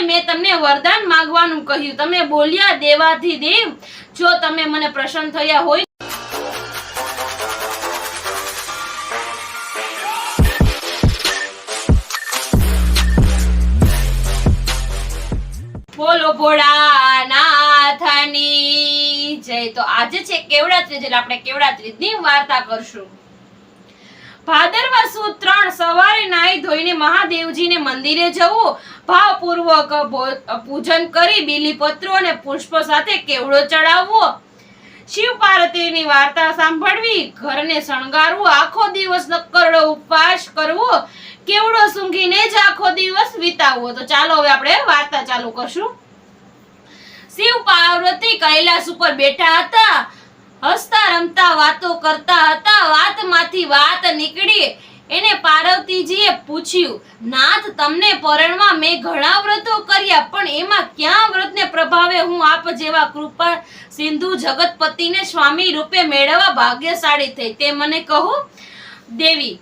મેં તમને વરદાન માંગવાનું કહ્યું. તમે બોલ્યા દેવાથી દેવ, જો તમે મને પ્રસન્ન થયા હોય. બોલો ભોળાનાથની જય. તો આજે છે કેવડા ત્રીજ, એટલે આપણે કેવડા ત્રીજની વાર્તા કરશું. ભાદરવા સુદ 3 સવારે નાઈ ધોઈને મહાદેવજીને મંદિરે જવું, ભાવપૂર્વક પૂજન કરી બીલીપત્રો અને પુષ્પો સાથે કેવડો ચડાવવો, શિવ પાર્વતીની વાર્તા સાંભળવી, ઘરને શણગારવું, આખો દિવસ નક્કરડો ઉપવાસ કરવો, કેવડો સૂંઘીને જ આખો દિવસ વિતાવવો. તો ચાલો હવે આપણે વાર્તા ચાલુ કરશું. શિવ પાર્વતી કૈલાસ ઉપર બેઠા હતા, હસતા રમતા વાતો કરતા હતા. વાતમાંથી વાત નીકળી. એને પાર્વતીજીએ પૂછ્યું, નાથ, તમને પરણવા મેં ઘણા વ્રતો કર્યા, પણ એમાં ક્યાં વ્રતને પ્રભાવે હું આપ જેવા કૃપા સિંધુ જગતપતિને સ્વામી રૂપે મેળવવા ભાગ્યશાળી થઈ, તે મને કહો. દેવી,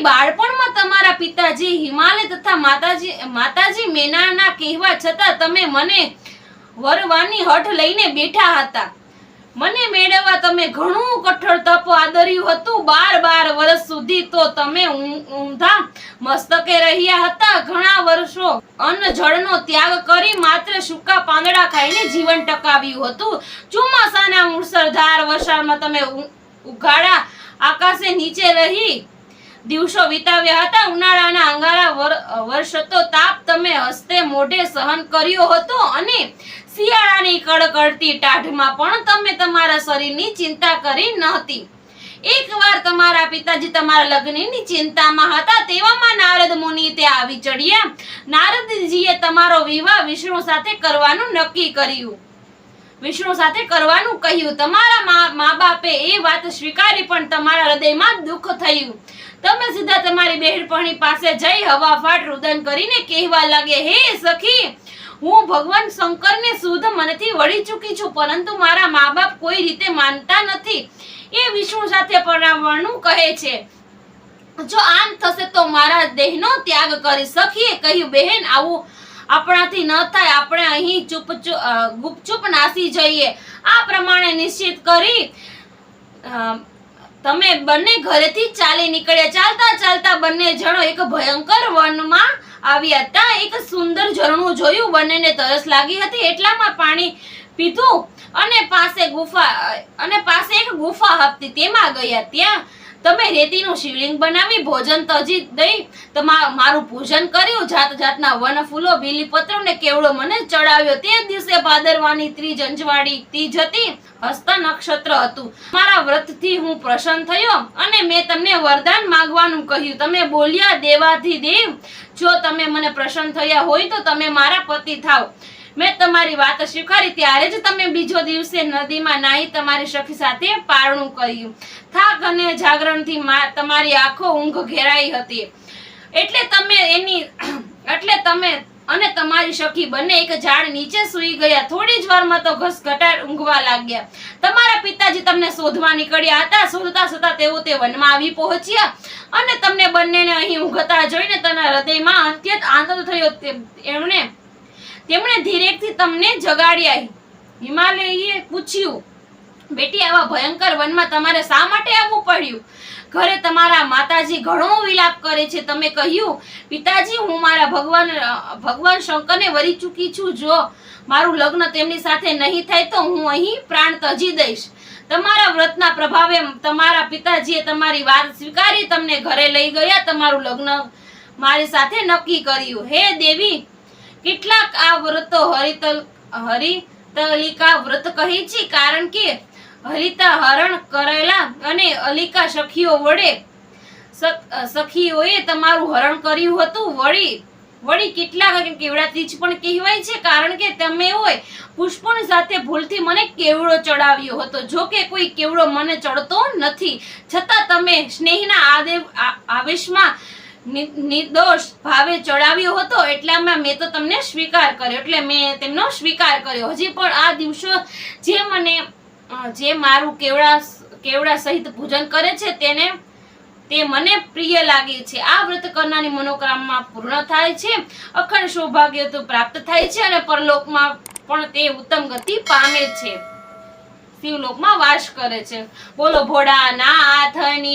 બાળપણમાં તમારા પિતાજી હિમાલય તથા માતાજી મેનાના કહેવા છતાં તમે મને વરવાની હઠ લઈને બેઠા હતા. મને મેળવવા તમે ઘણું કઠોર તપ આદર્યું હતું. 12 વર્ષ સુધી તો તમે ઊંધા મસ્તકે રહ્યા હતા. ઘણા વર્ષો અન્ન જળનો ત્યાગ કરી માત્ર સૂકા પાંદડા ખાઈને જીવન ટકાવ્યું હતું. ચોમાસાના મુસળધાર વરસાદમાં તમે ઉઘાડા આકાશે નીચે રહી દિવસો વિતાવ્યા હતા. ઉનાળાના અંગારા વર્ષતો તાપ તમે હસ્તે મોઢે સહન કર્યો હતો, અને શિયાળાની કડકડતી ટાઢમાં પણ તમે તમારા શરીરની ચિંતા કરી નહોતી. એકવાર તમારા પિતાજી તમારા લગ્નની ચિંતામાં હતા, તેવામાં નારદ મુનિ ત્યાં આવી ચડ્યા. નારદજીએ તમારો વિવાહ વિષ્ણુ સાથે કરવાનું નક્કી કર્યું, વિષ્ણુ સાથે કરવાનું કહ્યું. તમારા મા બાપે એ વાત સ્વીકારી, પણ તમારા હૃદયમાં દુઃખ થયું. તમે સીધા તમારી બહેનપણી પાસે જઈ હવાફાટ રુદન કરીને કહેવા લાગે, હે સખી, હું ભગવાન શંકરને શુદ્ધ મનથી વળી ચૂકી છું, પરંતુ મારા મા બાપ કોઈ રીતે માનતા નથી. એ વિષ્ણુ સાથે પરણવાનું કહે છે. જો આમ થશે તો મારા દેહનો ત્યાગ કરી. સખીએ કહ્યું, બહેન, આવું આપણાથી ન થાય. આપણે અહીં ગુપચુપ નાસી જઈએ. આ પ્રમાણે નિશ્ચિત કરી તમે બંને ઘરેથી ચાલી નીકળ્યા. ચાલતા ચાલતા બંને જણો એક ભયંકર વનમાં આવ્યા. ત્યાં એક સુંદર ઝરણું જોયું. બંનેને તરસ લાગી હતી, એટલામાં પાણી પીધું અને પાસે એક ગુફા હતી, તેમાં ગયા. ત્યાં તમે રેતીનું શિવલિંગ બનાવી ભોજન તજી દઈ મારું પૂજન કર્યું. જાતના વન ફૂલો, બીલીપત્રો ને કેવડો મને ચડાવ્યો. તે દિવસે ભાદરવાની ત્રીજ અંજવાળી તીજ હતી. હસ્તા નક્ષત્ર હતું. મારા વ્રતથી હું પ્રસન્ન થયો, અને મેં તમને વરદાન માંગવાનું કહ્યું. તમે બોલ્યા દેવાથી દેવ, જો તમે મને પ્રસન્ન થયા હોય તો તમે મારા પતિ થાવ. મેં તમારી વાત સ્વીકારી. ત્યારે જ તમે બીજો દિવસે નદીમાં નાહી તમારી સખી સાથે પારણું કર્યું. થાક અને જાગરણથી તમારી આંખો ઊંઘ ઘેરાઈ હતી. એટલે તમે અને તમારી સખી બંને એક ઝાડ નીચે સૂઈ ગયા. થોડી જ વારમાં તો ઘસઘટાટ ઊંઘવા લાગ્યા. તમારા પિતાજી તમને શોધવા નીકળ્યા હતા. શોધતા શોધતા તેઓ તે વનમાં આવી પહોંચ્યા, અને તમને બંનેને અહીં ઊંઘતા જોઈને તેના હૃદયમાં અત્યંત આનંદ થયો. તેમણે ધીરેથી તમને જગાડ્યા. હિમાલયે પૂછ્યું, બેટી, આવા ભયંકર વનમાં તમારે શા માટે આવવું પડ્યું? ઘરે તમારા માતાજી ઘણો વિલાપ કરે છે. તમે કહ્યું, પિતાજી, હું મારા ભગવાન શંકરને વરી ચૂકી છું. જો મારું લગ્ન તેમની સાથે નહીં થાય તો હું અહીં પ્રાણ તજી દઈશ. તમારા વ્રતના પ્રભાવે તમારા પિતાજીએ તમારી વાત સ્વીકારી, તમને ઘરે લઈ ગયા, તમારું લગ્ન મારી સાથે નક્કી કર્યું. હે દેવી, કેટલાક આ વ્રતો હરિતલિકા વ્રત કહે છે, કારણ કે હરિતા હરણ કરેલા અને અલિકા સખીઓએ તમારું હરણ કર્યું હતું. વળી કેટલાક કેવડા ત્રીજ પણ કહેવાય છે, કારણ કે તમે હોય પુષ્પોની સાથે ભૂલથી મને કેવડો ચડાવ્યો હતો. જો કે કોઈ કેવડો મને ચડતો નથી, છતાં તમે સ્નેહના આવેશમાં નિર્દોષ ભાવે ચડાવ્યો હતો, એટલામાં મેં તો તમને સ્વીકાર કર્યો. એટલે મેં તેમનો સ્વીકાર કર્યો. હજી પણ આ દિવસો જે મારું કેવડા સહિત પૂજન કરે છે, તેને તે મને પ્રિય લાગે છે. આ વ્રત કરનારની મનોકામના પૂર્ણ થાય છે, અખંડ સૌભાગ્ય તો પ્રાપ્ત થાય છે અને પરલોકમાં પણ તે ઉત્તમ ગતિ પામે છે, શિવલોકમાં વાસ કરે છે. બોલો ભોળાનાથની